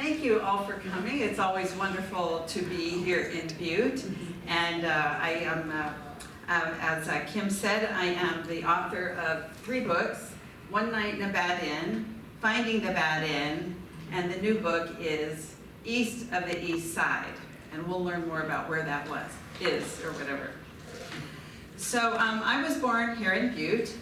thank you all for coming. It's always wonderful to be here in Butte. And I am, as Kim said, I am the author of 3 books, One Night in a Bad Inn, Finding the Bad Inn, and the new book is East of the East Side. And we'll learn more about where that is, or whatever. So I was born here in Butte.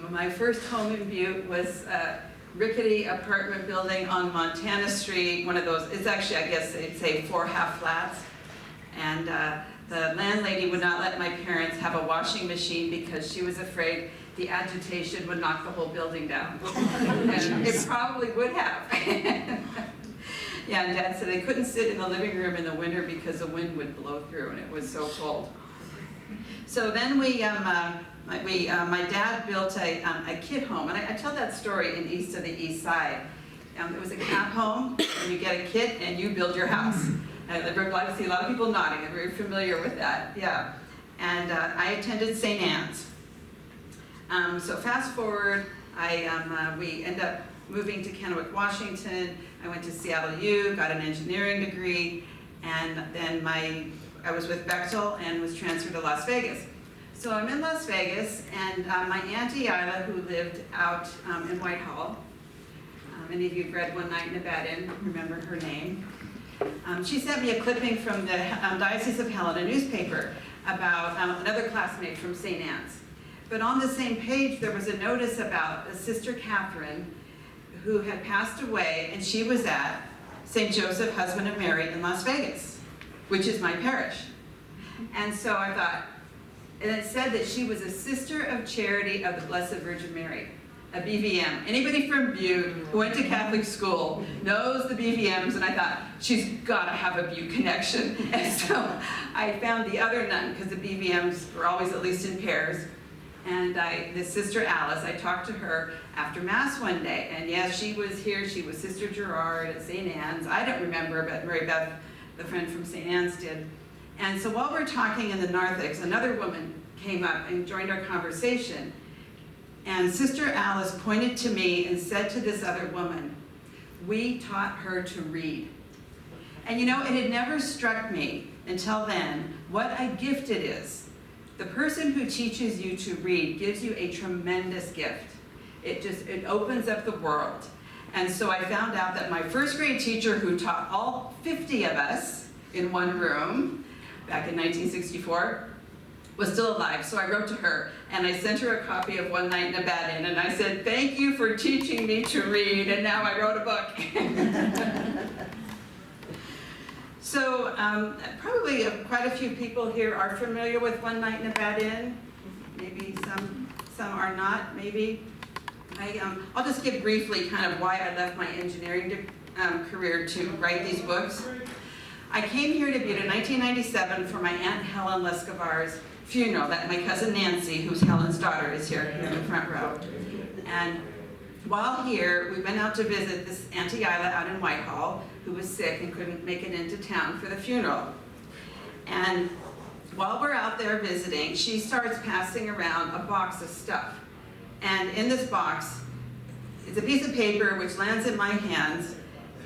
My first home in Butte was a rickety apartment building on Montana Street, one of those, it's actually, I guess they'd say 4 half flats. And the landlady would not let my parents have a washing machine because she was afraid the agitation would knock the whole building down. And it probably would have. Yeah, and Dad said they couldn't sit in the living room in the winter because the wind would blow through and it was so cold. So then my dad built a kid home, and I tell that story in East of the East Side. It was a camp home, and you get a kit and you build your house. And I see a lot of people nodding, I'm very familiar with that, yeah. And I attended St. Anne's. So fast forward, we end up moving to Kennewick, Washington. I went to Seattle U, got an engineering degree, and then I was with Bechtel and was transferred to Las Vegas. So I'm in Las Vegas, and my Auntie Isla, who lived out in Whitehall, many of you have read One Night in a Bad Inn, remember her name. She sent me a clipping from the Diocese of Helena newspaper about another classmate from St. Anne's. But on the same page, there was a notice about a Sister Catherine who had passed away, and she was at St. Joseph, Husband of Mary in Las Vegas, which is my parish. And so I thought, and it said that she was a Sister of Charity of the Blessed Virgin Mary, a BVM. Anybody from Butte who went to Catholic school knows the BVMs, and I thought, she's got to have a Butte connection. And so I found the other nun, because the BVMs were always at least in pairs. And this Sister Alice, I talked to her after Mass one day, and yes, she was here. She was Sister Gerard at St. Anne's. I don't remember, but Mary Beth, the friend from St. Anne's, did. And so while we're talking in the narthex, another woman came up and joined our conversation. And Sister Alice pointed to me and said to this other woman, "We taught her to read." And you know, it had never struck me until then what a gift it is. The person who teaches you to read gives you a tremendous gift. It opens up the world. And so I found out that my first grade teacher, who taught all 50 of us in one room back in 1964, was still alive. So I wrote to her and I sent her a copy of One Night in a Bad Inn, and I said, "Thank you for teaching me to read," and now I wrote a book. So probably quite a few people here are familiar with One Night in a Bad Inn. Maybe some are not, maybe. I'll just give briefly kind of why I left my engineering career to write these books. I came here to Butte in 1997 for my Aunt Helen Leskovar's funeral. That my cousin Nancy, who's Helen's daughter, is here in the front row. And while here, we went out to visit this Auntie Isla out in Whitehall, who was sick and couldn't make it into town for the funeral. And while we're out there visiting, she starts passing around a box of stuff. And in this box is a piece of paper which lands in my hands,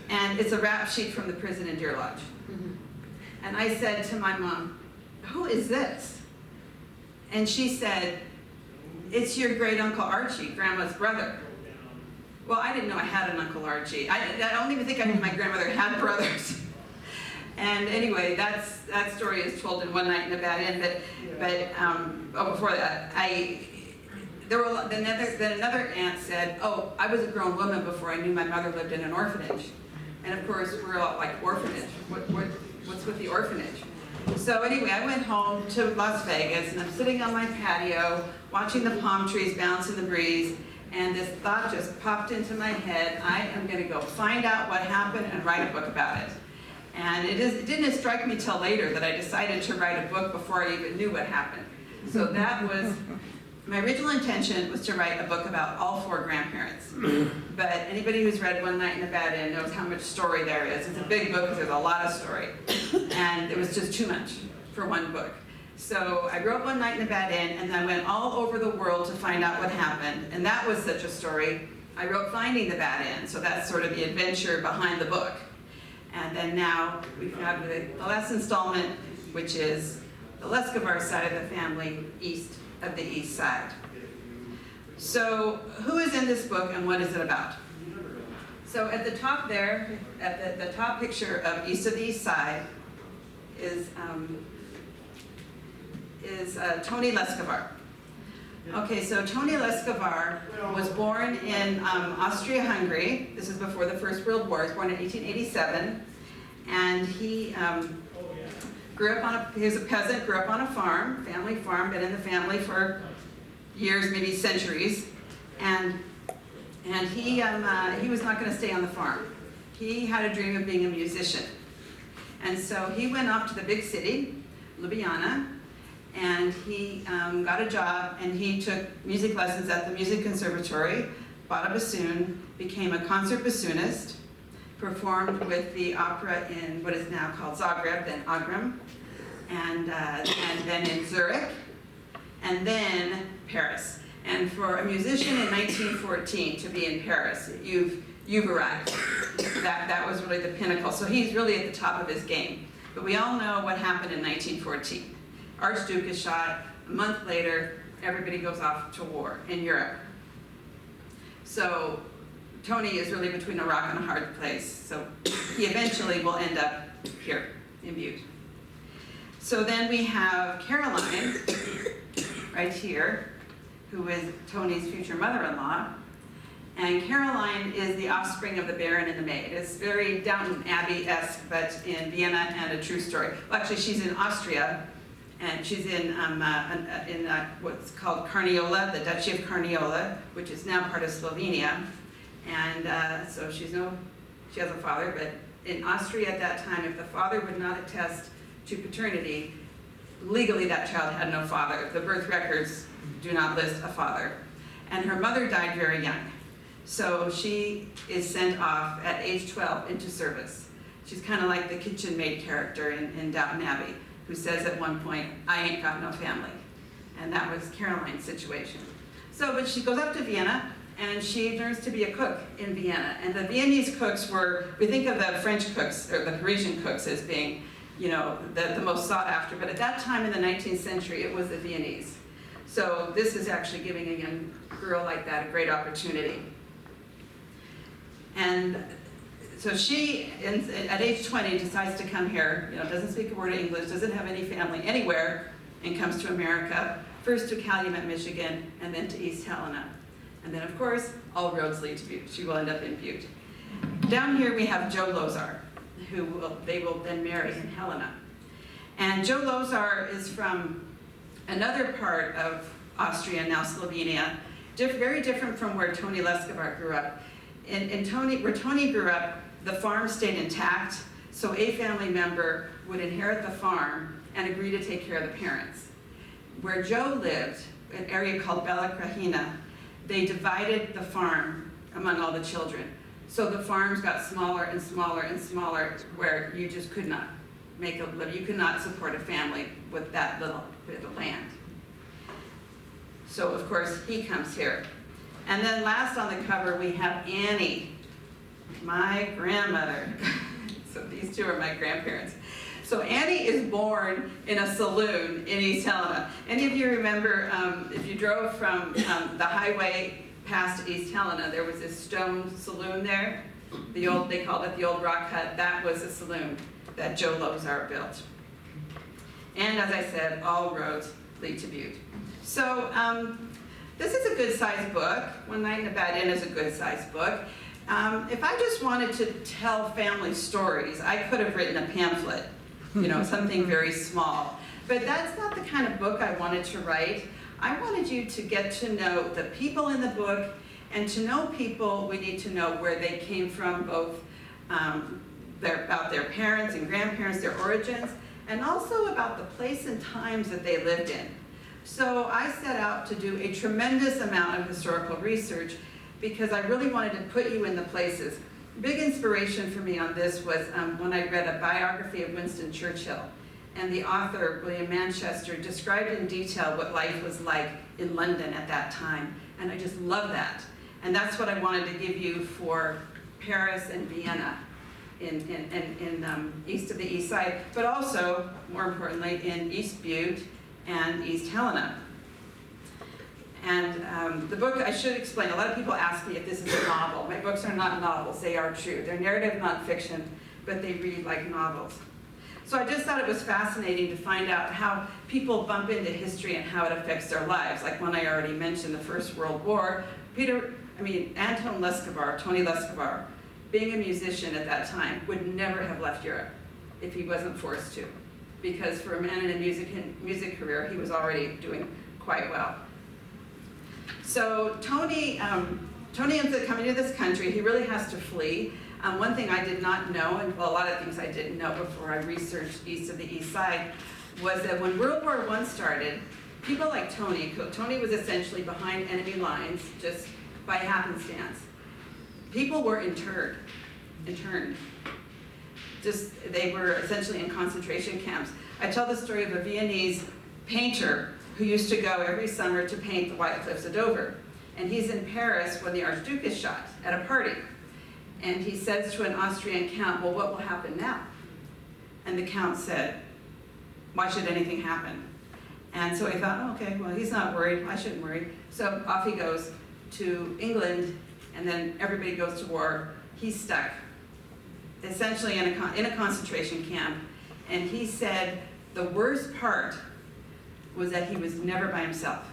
and it's a rap sheet from the prison in Deer Lodge. And I said to my mom, "Who is this?" And she said, "It's your great Uncle Archie, Grandma's brother." Well, I didn't know I had an Uncle Archie. I don't even think I knew my grandmother had brothers. And anyway, that story is told in One Night in a Bad Inn. But before that, then another aunt said, "Oh, I was a grown woman before I knew my mother lived in an orphanage." And of course, we're all like, "Orphanage? What's with the orphanage?" So anyway, I went home to Las Vegas, and I'm sitting on my patio, watching the palm trees bounce in the breeze, and this thought just popped into my head: I am going to go find out what happened and write a book about it. And it didn't strike me till later that I decided to write a book before I even knew what happened. So that was, my original intention was to write a book about all 4 grandparents. But anybody who's read One Night in a Bad Inn knows how much story there is. It's a big book because there's a lot of story. And it was just too much for one book. So I wrote One Night in a Bad Inn, and I went all over the world to find out what happened. And that was such a story. I wrote Finding the Bad End, so that's sort of the adventure behind the book. And then now we have the last installment, which is the Leskovar side of the family, east of the East Side. So who is in this book and what is it about? So at the top there, at the top picture of East of the East Side is Tony Leskovar. Okay, so Tony Leskovar was born in Austria-Hungary. This is before the First World War. He was born in 1887, and he grew up he was a peasant, grew up on a farm, family farm, been in the family for years, maybe centuries, and he was not going to stay on the farm. He had a dream of being a musician, and so he went off to the big city, Ljubljana, and he got a job, and he took music lessons at the music conservatory, bought a bassoon, became a concert bassoonist, performed with the opera in what is now called Zagreb, then Agram, and then in Zurich, and then Paris. And for a musician in 1914 to be in Paris, you've arrived. That was really the pinnacle. So he's really at the top of his game. But we all know what happened in 1914. Archduke is shot. A month later, everybody goes off to war in Europe. So Tony is really between a rock and a hard place. So he eventually will end up here in Butte. So then we have Caroline, right here, who is Tony's future mother-in-law. And Caroline is the offspring of the Baron and the Maid. It's very Downton Abbey-esque, but in Vienna and a true story. Well, actually, she's in Austria, and she's in what's called Carniola, the Duchy of Carniola, which is now part of Slovenia. And so she has a father, but in Austria at that time, if the father would not attest to paternity, legally that child had no father. The birth records do not list a father. And her mother died very young. So she is sent off at age 12 into service. She's kind of like the kitchen maid character in Downton Abbey, who says at one point, I ain't got no family. And that was Caroline's situation. So, but she goes up to Vienna, and she learns to be a cook in Vienna. And the Viennese cooks we think of the French cooks, or the Parisian cooks as being, the most sought after. But at that time in the 19th century, it was the Viennese. So this is actually giving a young girl like that a great opportunity. And so she, at age 20, decides to come here, doesn't speak a word of English, doesn't have any family anywhere, and comes to America, first to Calumet, Michigan, and then to East Helena. And then, of course, all roads lead to Butte. She will end up in Butte. Down here we have Joe Lozar, who they will then marry in Helena. And Joe Lozar is from another part of Austria, now Slovenia, very different from where Tony Leskovar grew up. Where Tony grew up, the farm stayed intact, so a family member would inherit the farm and agree to take care of the parents. Where Joe lived, an area called Bela Krajina, they divided the farm among all the children. So the farms got smaller and smaller and smaller, where you just could not make a living. You could not support a family with that little bit of land. So of course he comes here. And then last on the cover we have Annie, my grandmother. So these two are my grandparents. So Annie is born in a saloon in East Helena. Any of you remember, if you drove from the highway past East Helena, there was this stone saloon there. They called it the old rock hut. That was a saloon that Joe Lozar built. And as I said, all roads lead to Butte. So this is a good-sized book. One Night in a Bad Inn is a good-sized book. If I just wanted to tell family stories, I could have written a pamphlet, something very small. But that's not the kind of book I wanted to write. I wanted you to get to know the people in the book, and to know people, we need to know where they came from, both about their parents and grandparents, their origins, and also about the place and times that they lived in. So I set out to do a tremendous amount of historical research because I really wanted to put you in the places. Big inspiration for me on this was when I read a biography of Winston Churchill, and the author, William Manchester, described in detail what life was like in London at that time, and I just love that. And that's what I wanted to give you for Paris and Vienna in east of the East Side, but also, more importantly, in East Butte and East Helena. And the book, I should explain, a lot of people ask me if this is a novel. My books are not novels, they are true. They're narrative nonfiction, but they read like novels. So I just thought it was fascinating to find out how people bump into history and how it affects their lives. Like when I already mentioned the First World War, Tony Leskovar, being a musician at that time, would never have left Europe if he wasn't forced to. Because for a man in a music career, he was already doing quite well. So Tony ends up coming to this country. He really has to flee. One thing I did not know, and well, a lot of things I didn't know before I researched east of the East Side, was that when World War I started, people like Tony was essentially behind enemy lines just by happenstance. People were interned. They were essentially in concentration camps. I tell the story of a Viennese painter who used to go every summer to paint the White Cliffs of Dover. And he's in Paris when the Archduke is shot at a party. And he says to an Austrian count, well, what will happen now? And the count said, why should anything happen? And so he thought, oh, okay, well, he's not worried, I shouldn't worry. So off he goes to England, and then everybody goes to war. He's stuck, essentially in a concentration camp. And he said the worst part was that he was never by himself,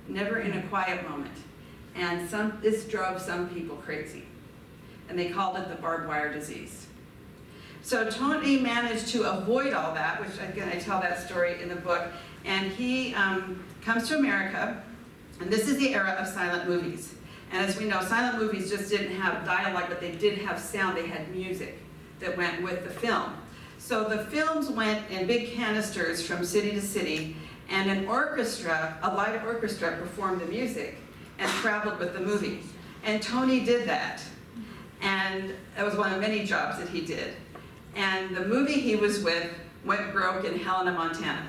never in a quiet moment. And this drove some people crazy. And they called it the barbed wire disease. So Tony managed to avoid all that, which again, I tell that story in the book. And he comes to America, and this is the era of silent movies. And as we know, silent movies just didn't have dialogue, but they did have sound. They had music that went with the film. So the films went in big canisters from city to city, and an orchestra, a live orchestra, performed the music and traveled with the movie. And Tony did that. And that was one of many jobs that he did. And the movie he was with went broke in Helena, Montana.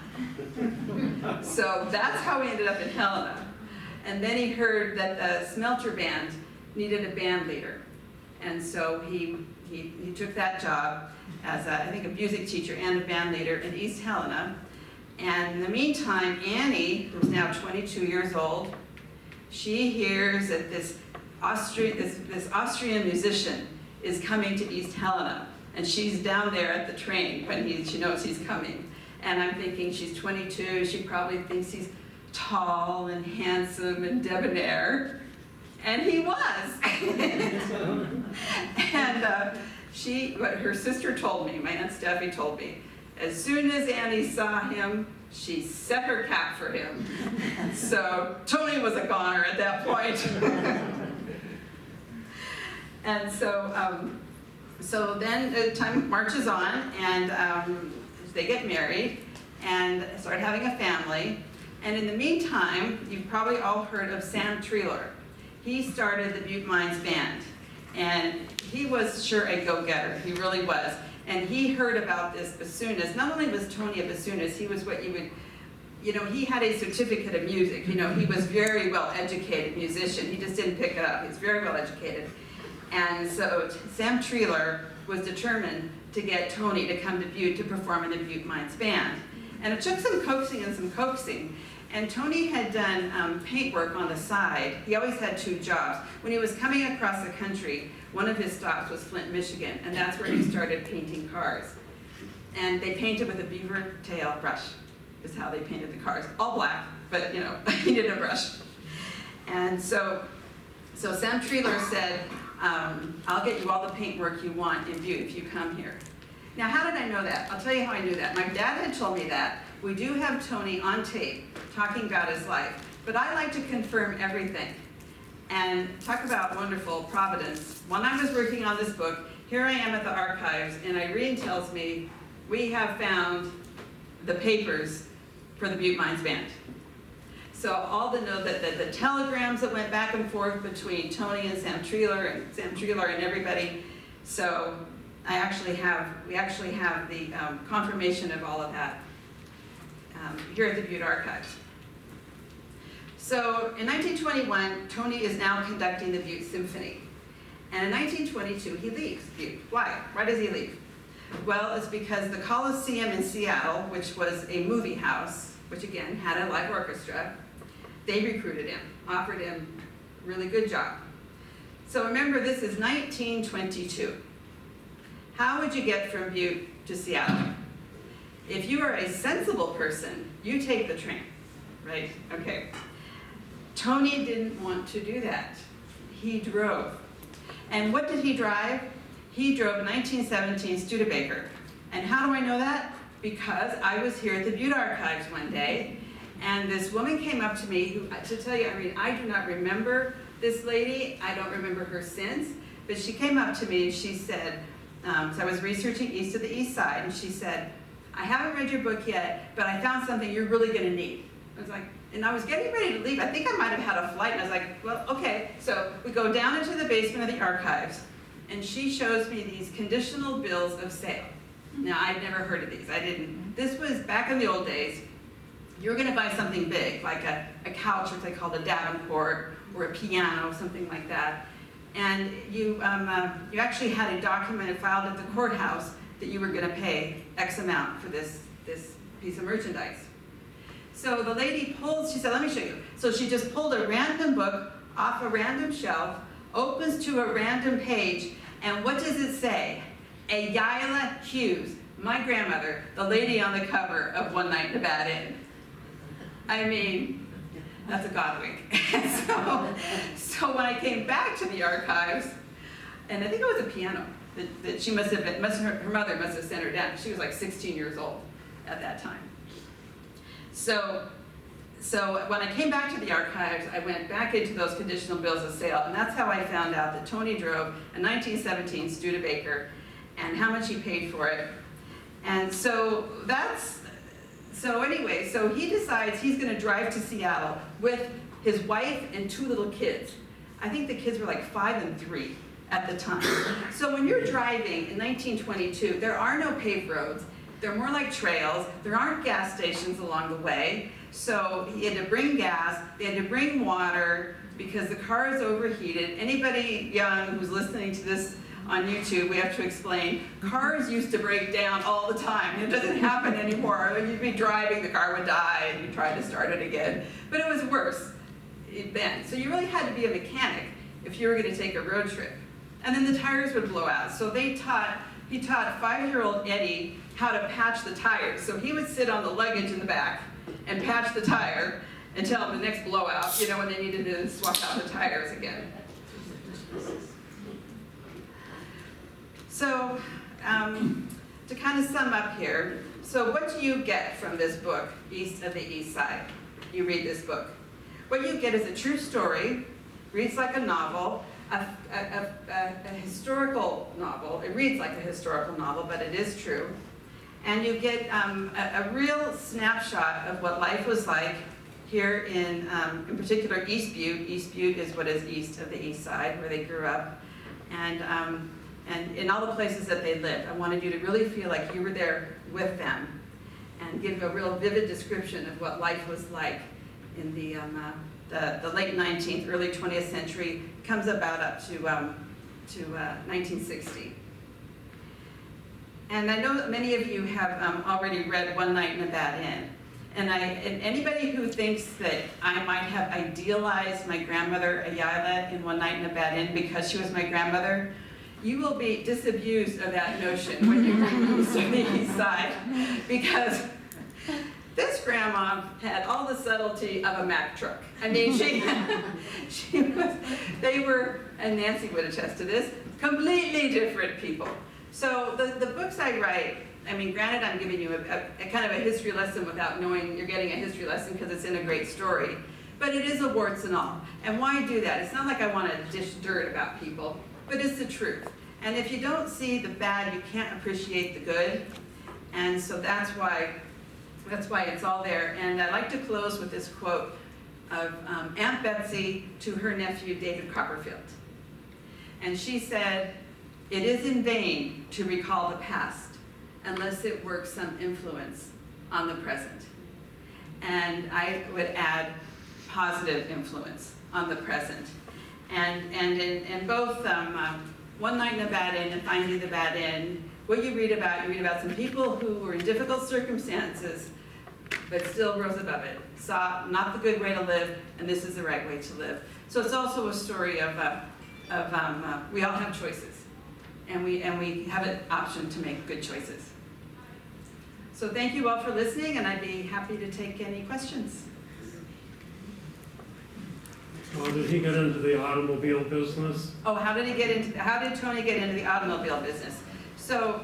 So that's how he ended up in Helena. And then he heard that the Smelter Band needed a band leader. And so he took that job as I think a music teacher and a band leader in East Helena. And in the meantime, Annie, who's now 22 years old, she hears that this Austrian musician is coming to East Helena. And she's down there at the train when she knows he's coming. And I'm thinking she's 22, she probably thinks he's tall and handsome and debonair. And he was. And what her sister told me, my Aunt Steffi told me, as soon as Annie saw him, she set her cap for him. So Tony was a goner at that point. And so then time marches on, and they get married and start having a family. And in the meantime, you've probably all heard of Sam Treeler. He started the Butte Mines Band, and he was sure a go-getter. He really was. And he heard about this bassoonist. Not only was Tony a bassoonist, he was what you would, he had a certificate of music. He was very well-educated musician. He just didn't pick it up. He was very well-educated. And so Sam Treeler was determined to get Tony to come to Butte to perform in the Butte Mines Band. And it took some coaxing and some coaxing. And Tony had done paint work on the side. He always had two jobs. When he was coming across the country, one of his stops was Flint, Michigan, and that's where he started painting cars. And they painted with a beaver tail brush, is how they painted the cars. All black, but he needed a brush. And so Sam Treeler said, I'll get you all the paint work you want in Butte if you come here. Now, how did I know that? I'll tell you how I knew that. My dad had told me that. We do have Tony on tape talking about his life, but I like to confirm everything. And talk about wonderful providence. When I was working on this book, here I am at the archives, and Irene tells me, we have found the papers for the Butte Mines Band. So all the telegrams that went back and forth between Tony and Sam Treeler and everybody. So we actually have the confirmation of all of that here at the Butte Archives. So in 1921, Tony is now conducting the Butte Symphony. And in 1922, he leaves Butte. Why? Why does he leave? Well, it's because the Coliseum in Seattle, which was a movie house, which again had a live orchestra, they recruited him, offered him a really good job. So remember, this is 1922. How would you get from Butte to Seattle? If you are a sensible person, you take the train, right? Okay. Tony didn't want to do that. He drove. And what did he drive? He drove a 1917 Studebaker. And how do I know that? Because I was here at the Butte Archives one day, and this woman came up to me, who, to tell you, I mean, I do not remember this lady. I don't remember her since, but she came up to me and she said, so I was researching East of the East Side, and she said, I haven't read your book yet, but I found something you're really gonna need. I was like, and I was getting ready to leave. I think I might have had a flight, and I was like, well, okay. So we go down into the basement of the archives, and she shows me these conditional bills of sale. Now, I'd never heard of these. I didn't. This was back in the old days. You were gonna buy something big, like a couch, which they called a Davenport, or a piano, something like that. And you actually had a document filed at the courthouse that you were gonna pay X amount for this piece of merchandise. So the lady pulls, she said, let me show you. So she just pulled a random book off a random shelf, opens to a random page, and what does it say? Ayala Hughes, my grandmother, the lady on the cover of One Night in a Bad Inn. I mean, that's a God wink. So when I came back to the archives, and I think it was a piano that she must have been, her mother must have sent her down. She was like 16 years old at that time. So when I came back to the archives, I went back into those conditional bills of sale, and that's how I found out that Tony drove a 1917 Studebaker and how much he paid for it. And so anyway, so he decides he's gonna drive to Seattle with his wife and 2 little kids. I think the kids were like 5 and 3 at the time. So when you're driving in 1922, there are no paved roads. They're more like trails. There aren't gas stations along the way. So he had to bring gas, they had to bring water because the car is overheated. Anybody young who's listening to this on YouTube, we have to explain, cars used to break down all the time. It doesn't happen anymore. You'd be driving, the car would die, and you try to start it again. But it was worse then. So you really had to be a mechanic if you were gonna take a road trip. And then the tires would blow out. So he taught 5-year-old Eddie how to patch the tires. So he would sit on the luggage in the back and patch the tire until the next blowout, you know, when they needed to swap out the tires again. So to kind of sum up here, so what do you get from this book, East of the East Side? You read this book. What you get is a true story, reads like a novel, a historical novel. It reads like a historical novel, but it is true. And you get a real snapshot of what life was like here in particular, East Butte. East Butte is what is east of the East Side, where they grew up. And in all the places that they lived. I wanted you to really feel like you were there with them and give a real vivid description of what life was like in the late 19th, early 20th century, comes about up to 1960. And I know that many of you have already read One Night in a Bad Inn. And anybody who thinks that I might have idealized my grandmother, Ayala, in One Night in a Bad Inn because she was my grandmother, you will be disabused of that notion when you read East of the East Side, because this grandma had all the subtlety of a Mack truck. I mean, they were, and Nancy would attest to this, completely different people. So the books I write, I mean, granted, I'm giving you a kind of a history lesson without knowing you're getting a history lesson because it's in a great story, but it is a warts and all. And why do that? It's not like I want to dish dirt about people, but it's the truth. And if you don't see the bad, you can't appreciate the good. And so that's why it's all there. And I'd like to close with this quote of Aunt Betsy to her nephew, David Copperfield. And she said, "It is in vain to recall the past unless it works some influence on the present." And I would add, positive influence on the present. And in both One Night in a Bad Inn and Finding the Bad Inn, what you read about some people who were in difficult circumstances, but still rose above it, saw not the good way to live, and this is the right way to live. So it's also a story of we all have choices, and we have an option to make good choices. So thank you all for listening, and I'd be happy to take any questions. Did he get into the automobile business? Oh, how did Tony get into the automobile business? So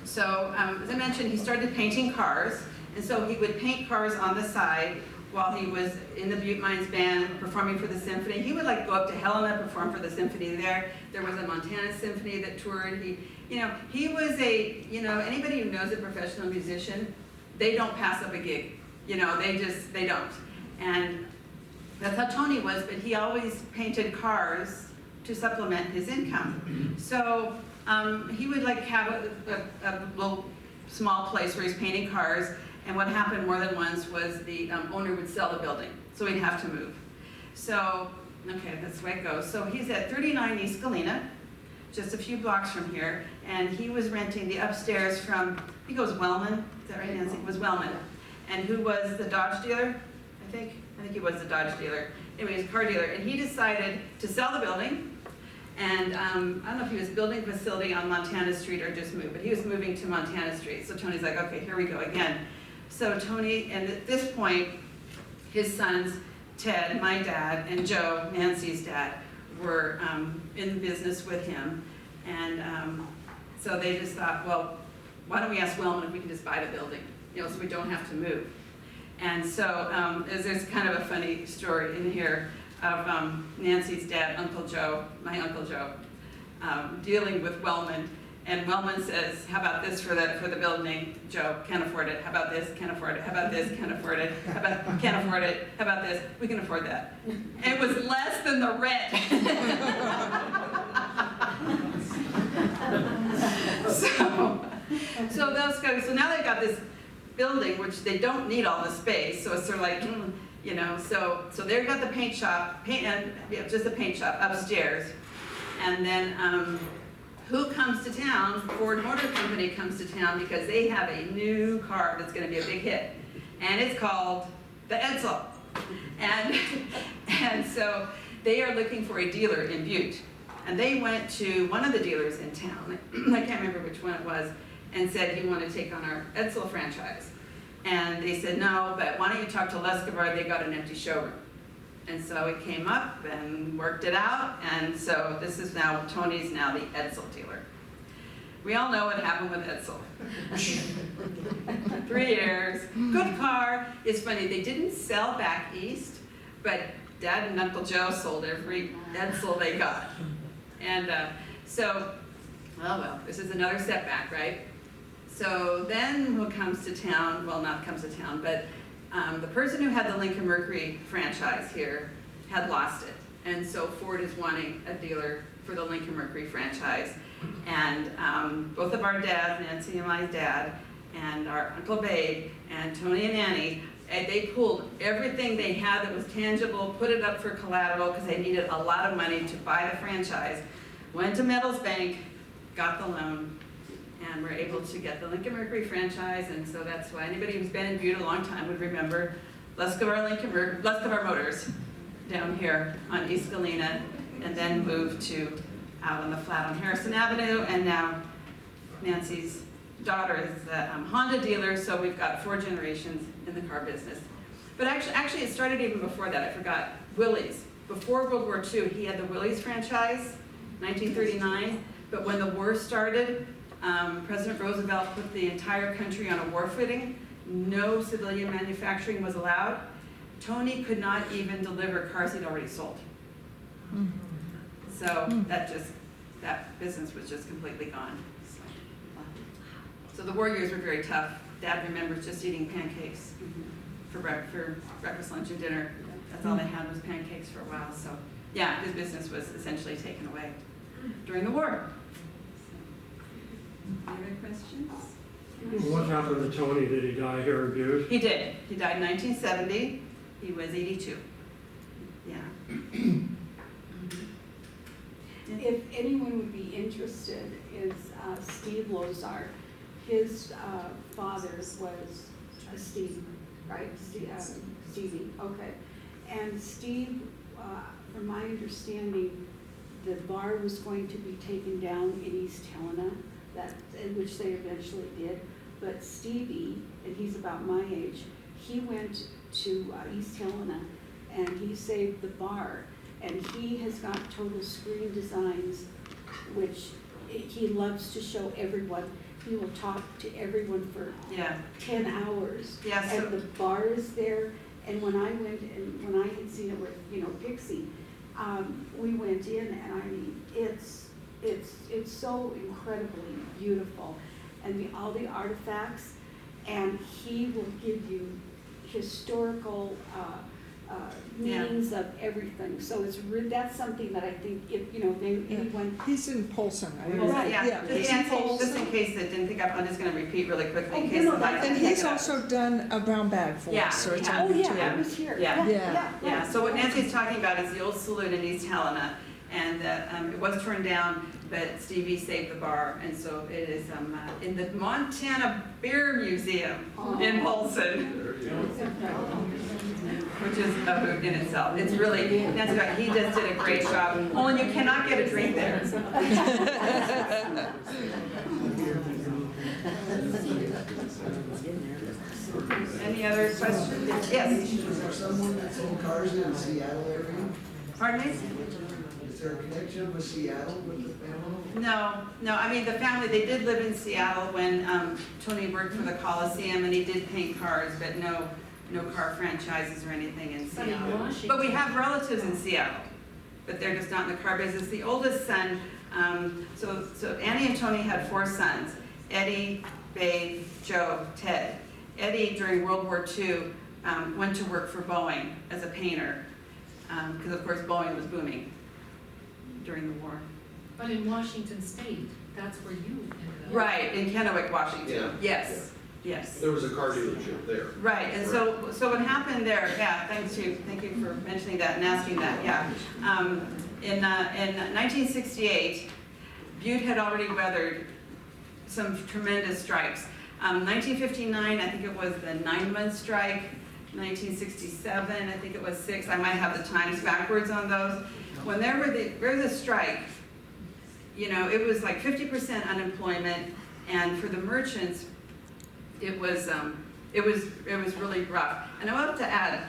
as I mentioned, he started painting cars, and so he would paint cars on the side while he was in the Butte Mines band performing for the symphony. He would like go up to Helena, perform for the symphony there. There was a Montana symphony that toured. He was anybody who knows a professional musician, they don't pass up a gig. They don't. And that's how Tony was, but he always painted cars to supplement his income. So he would like have a little small place where he's painting cars, and what happened more than once was the owner would sell the building, so he'd have to move. So, okay, that's the way it goes. So he's at 39 East Galena, just a few blocks from here, and he was renting the upstairs from, I think it was Wellman, is that right, Nancy? It was Wellman. And who was the Dodge dealer, I think he was the Dodge dealer. Anyway, he was a car dealer, and he decided to sell the building. And I don't know if he was building a facility on Montana Street or just moved, but he was moving to Montana Street. So Tony's like, okay, here we go again. So Tony, and at this point, his sons, Ted, my dad, and Joe, Nancy's dad, were in business with him. And so they just thought, well, why don't we ask Wellman if we can just buy the building, so we don't have to move. And so there's kind of a funny story in here of Nancy's dad, Uncle Joe, my Uncle Joe, dealing with Wellman. And Wellman says, how about this for the building? Joe, can't afford it. How about this? Can't afford it. How about this? Can't afford it. Can't afford it. How about this? We can afford that. It was less than the rent. So those guys, so now they've got this building, which they don't need all the space. So it's sort of like, so they've got the paint shop, just a paint shop upstairs. And then who comes to town? Ford Motor Company comes to town because they have a new car that's going to be a big hit. And it's called the Edsel. And so they are looking for a dealer in Butte. And they went to one of the dealers in town, I can't remember which one it was, and said, you want to take on our Edsel franchise? And they said, no, but why don't you talk to Leskovar? They got an empty showroom. And so it came up and worked it out, and so this is now, Tony's now the Edsel dealer. We all know what happened with Edsel. 3 years, good car. It's funny, they didn't sell back east, but Dad and Uncle Joe sold every Edsel they got. And well, this is another setback, right? So then who comes to town, well, not comes to town, but the person who had the Lincoln Mercury franchise here had lost it. And so Ford is wanting a dealer for the Lincoln Mercury franchise. And both of our dads, Nancy and my dad, and our Uncle Babe, and Tony and Annie, they pulled everything they had that was tangible, put it up for collateral because they needed a lot of money to buy the franchise, went to Metals Bank, got the loan, and were able to get the Lincoln Mercury franchise. And so that's why anybody who's been in Butte a long time would remember Leskovar Motors down here on East Galena, and then moved to out on the flat on Harrison Avenue. And now Nancy's daughter is a Honda dealer, so we've got 4 generations in the car business. But actually it started even before that. I forgot. Willys. Before World War II, he had the Willys franchise, 1939. But when the war started, President Roosevelt put the entire country on a war footing. No civilian manufacturing was allowed. Tony could not even deliver cars he'd already sold. So that business was just completely gone. So the war years were very tough. Dad remembers just eating pancakes for breakfast, lunch, and dinner. That's all they had was pancakes for a while. So yeah, his business was essentially taken away during the war. Any other questions? What happened to Tony? Did he die here in Butte? He did. He died in 1970. He was 82. Yeah. If anyone would be interested, is Steve Lozar. His father was Steve, right? Stevie, okay. And Steve, from my understanding, the bar was going to be taken down in East Helena, which they eventually did. But Stevie, and he's about my age, he went to East Helena and he saved the bar. And he has got Total Screen Designs, which he loves to show everyone. He will talk to everyone for 10 hours. Yeah, so and the bar is there. And when I went, and when I had seen it with, Pixie, we went in, and I mean, it's so incredibly beautiful, and all the artifacts, and he will give you historical meanings of everything. So that's something that I think if anyone. He's in Polson. Right, yeah. He's in Polson. Just in case that didn't think up, I'm just going to repeat really quickly in case no, somebody that's- And didn't he's pick it up. also done a brown bag for Yeah, us, so it's yeah. on Oh yeah, YouTube. I was here. Yeah. Yeah, so what Nancy's talking about is the old saloon in East Helena, and it was torn down, but Stevie saved the bar, and so it is in the Montana Beer Museum in Polson, which is a hoot in itself. It's really, Nancy, he just did a great job. Oh, and you cannot get a drink there. Any other questions? Yes. Is there someone that sold cars in the Seattle area? Pardon me? Is there a connection with Seattle with the family? No, I mean, the family, they did live in Seattle when Tony worked for the Coliseum, and he did paint cars, but no car franchises or anything in Seattle. But we have relatives in Seattle, but they're just not in the car business. The oldest son, so Annie and Tony had 4 sons, Eddie, Babe, Joe, Ted. Eddie, during World War II, went to work for Boeing as a painter, because of course Boeing was booming during the war. But in Washington State, that's where you ended up. Right, in Kennewick, Washington. Yeah. Yes. There was a car dealership there. Right, and so what happened there, thank you for mentioning that and asking that, In 1968, Butte had already weathered some tremendous strikes. 1959, I think it was the 9-month strike. 1967, I think it was 6. I might have the times backwards on those. When there was a strike, it was like 50% unemployment, and for the merchants, it was really rough. And I want to add,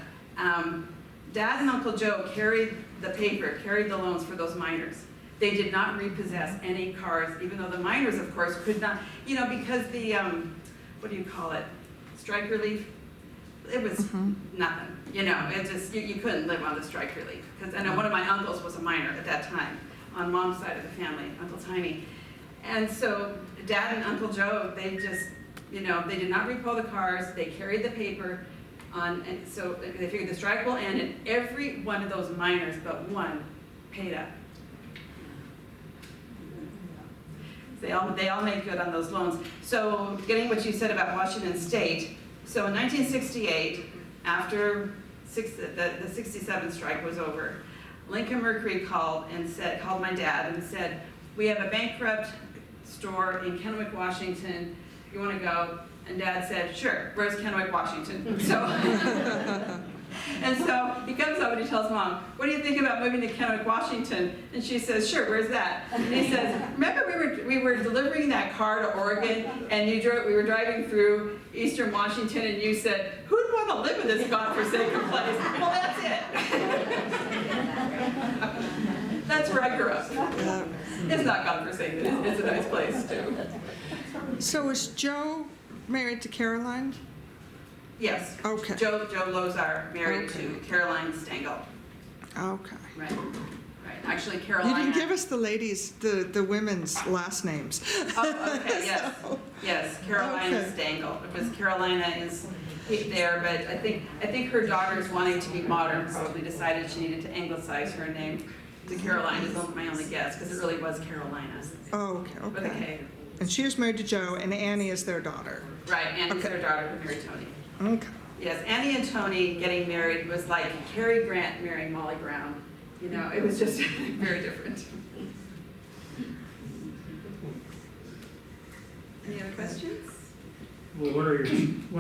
Dad and Uncle Joe carried the loans for those miners. They did not repossess any cars, even though the miners, of course, could not, because the, what do you call it, strike relief, it was nothing, it just, you couldn't live on the strike relief. Because I know one of my uncles was a miner at that time, on Mom's side of the family, Uncle Tiny. And so Dad and Uncle Joe, they just, they did not repo the cars, they carried the paper on, and so they figured the strike will end, and every one of those miners but one paid up. They all made good on those loans. So getting what you said about Washington State, so in 1968, after the 67 strike was over, Lincoln Mercury called my dad and said, we have a bankrupt store in Kennewick, Washington. You want to go? And Dad said, sure, where's Kennewick, Washington? So, and so he comes up and he tells Mom, what do you think about moving to Kennewick, Washington? And she says, sure, where's that? And he says, remember we were delivering that car to Oregon, and we were driving through Eastern Washington, and you said, who'd want to live in this godforsaken place? Well, that's it. That's where I grew up. It's not godforsaken, it's a nice place too. So is Joe married to Caroline? Yes. Okay. Joe Lozar married to Caroline Stengel. Okay. Right. Actually, You Carolina. didn't give us the ladies, the women's last names. Oh, okay, yes. Yes, Caroline Okay. Stengel. Because Carolina is there, but I think her daughters, wanting to be modern, probably decided she needed to anglicize her name to Caroline, is my only guess, because it really was Carolina. Oh, With a okay. K. And she was married to Joe, and Annie is their daughter. Right, Annie's Okay. their daughter who married Tony. Okay. Yes, Annie and Tony getting married was like Cary Grant marrying Molly Brown. You know, it was just very different. Any other questions? Well, what are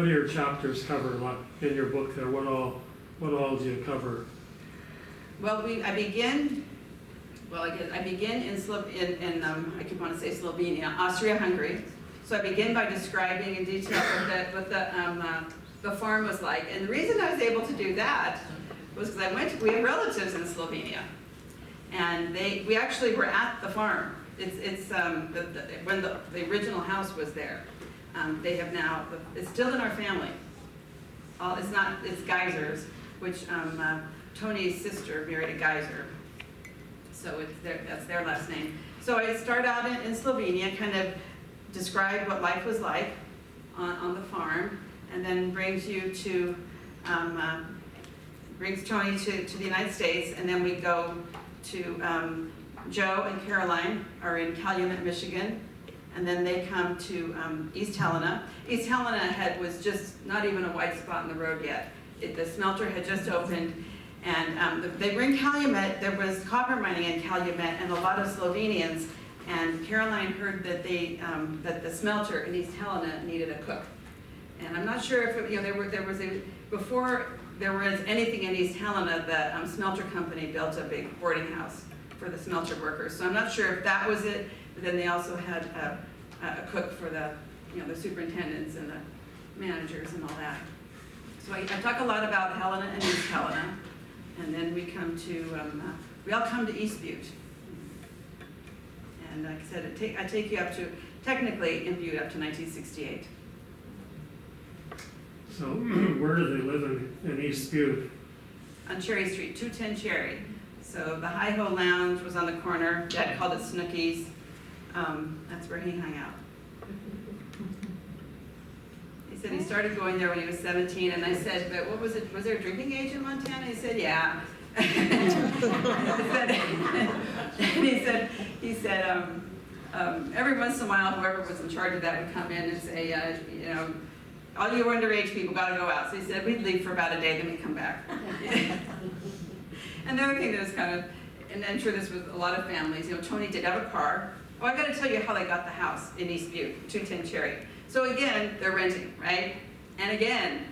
your chapters cover, like, in your book there? What all do you cover? Well, I begin in I keep wanting to say Slovenia, Austria-Hungary. So I begin by describing in detail what the farm was like. And the reason I was able to do that was because we have relatives in Slovenia. And we actually were at the farm. When the original house was there. They have now, it's still in our family. It's Geisers, which Tony's sister married a Geiser. So that's their last name. So I start out in Slovenia, kind of describe what life was like on the farm, and then brings Tony to the United States, and then we go to Joe and Caroline are in Calumet, Michigan, and then they come to East Helena. East Helena was just not even a white spot in the road yet. The smelter had just opened, and they were in Calumet. There was copper mining in Calumet, and a lot of Slovenians. And Caroline heard that that the smelter in East Helena needed a cook. And I'm not sure if before there was anything in East Helena, the smelter company built a big boarding house for the smelter workers. So I'm not sure if that was it. But then they also had a cook for the superintendents and the managers and all that. So I talk a lot about Helena and East Helena, and then we all come to East Butte. And like I said, I take you up to, technically in Butte, up to 1968. So where do they live in East Butte? On Cherry Street, 210 Cherry. So the Hi-Ho Lounge was on the corner. Dad called it Snookies. That's where he hung out. He said he started going there when he was 17, and I said, but what was it? Was there a drinking age in Montana? He said, yeah. he said, every once in a while, whoever was in charge of that would come in and say, all you underage people got to go out. So he said we'd leave for about a day, then we'd come back. And the other thing that was kind of, and I'm sure this was a lot of families, Tony did have a car. Oh, I got to tell you how they got the house in East Butte, 210 Cherry. So again, they're renting, right? And again,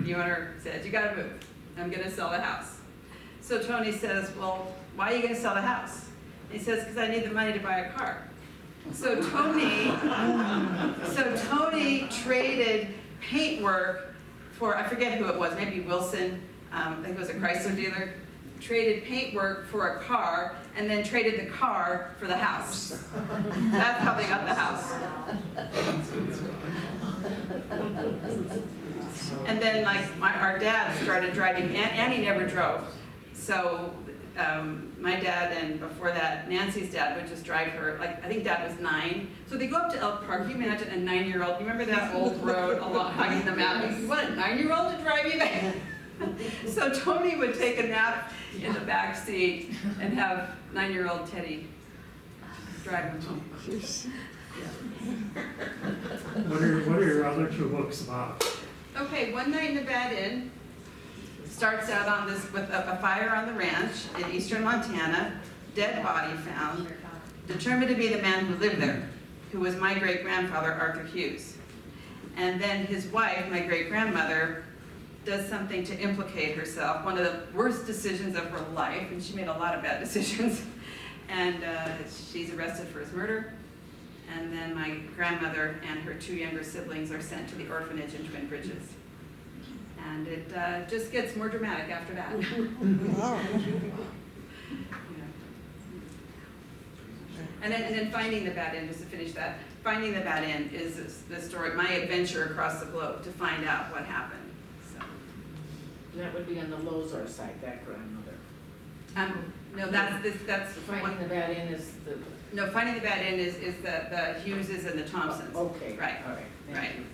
the owner says, you got to move. I'm going to sell the house. So Tony says, well, why are you going to sell the house? And he says, because I need the money to buy a car. So Tony traded paintwork for, I forget who it was, maybe Wilson, I think it was a Chrysler dealer, traded paintwork for a car, and then traded the car for the house. That's how they got the house. And then our dad started driving, Annie never drove. So my dad, and before that, Nancy's dad would just drive her, I think Dad was 9. So they go up to Elk Park. You imagine a 9-year-old, you remember that old road along hugging the mountains? You want a 9-year-old to drive you there? So Tony would take a nap in the back seat and have 9-year-old Teddy drive him home. What are your other 2 books about? Okay, One Night in the Bad Inn starts out on this with a fire on the ranch in eastern Montana, dead body found, determined to be the man who lived there, who was my great-grandfather, Arthur Hughes. And then his wife, my great-grandmother, does something to implicate herself, one of the worst decisions of her life, and she made a lot of bad decisions, and she's arrested for his murder. And then my grandmother and her 2 younger siblings are sent to the orphanage in Twin Bridges. And it just gets more dramatic after that. Wow. And then Finding the Bad End, just to finish that, Finding the Bad End is the story, my adventure across the globe to find out what happened. So. That would be on the Lozar side, that grandmother. No, that's Finding the Bad End is the. No, Finding the Bad End is the Hugheses and the Thompsons. Okay. Right. All right. Right.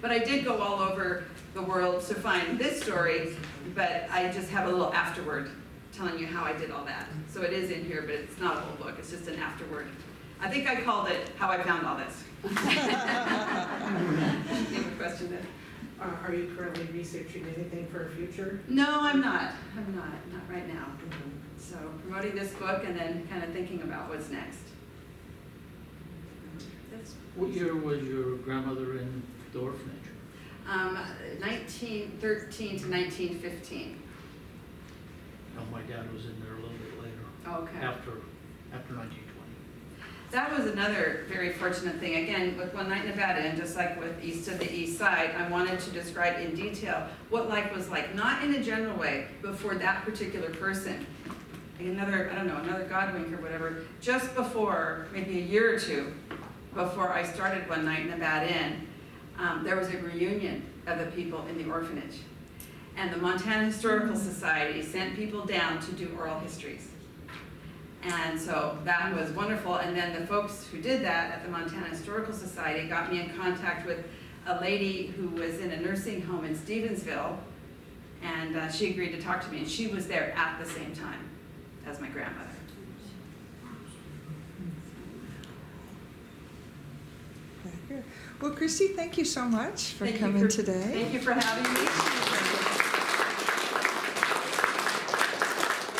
But I did go all over the world to find this story, but I just have a little afterward telling you how I did all that. So it is in here, but it's not a whole book, it's just an afterword. I think I called it How I Found All This. You have a question there? Are you currently researching anything for a future? No, I'm not right now. So promoting this book and then kind of thinking about what's next. What year was your grandmother in the orphanage? 1913 to 1915. No, my dad was in there a little bit later, Okay. after 1920. That was another very fortunate thing. Again, with One Night in Nevada, and just like with East of the East Side, I wanted to describe in detail what life was like, not in a general way, but for that particular person. Another, I don't know, another Godwink or whatever, just before, maybe a year or two, before I started One Night in the Bad Inn, there was a reunion of the people in the orphanage. And the Montana Historical Society sent people down to do oral histories. And so that was wonderful. And then the folks who did that at the Montana Historical Society got me in contact with a lady who was in a nursing home in Stevensville. And she agreed to talk to me. And she was there at the same time as my grandmother. Very good. Well, Christy, thank you so much for Thank you coming for- today. Thank you for having me.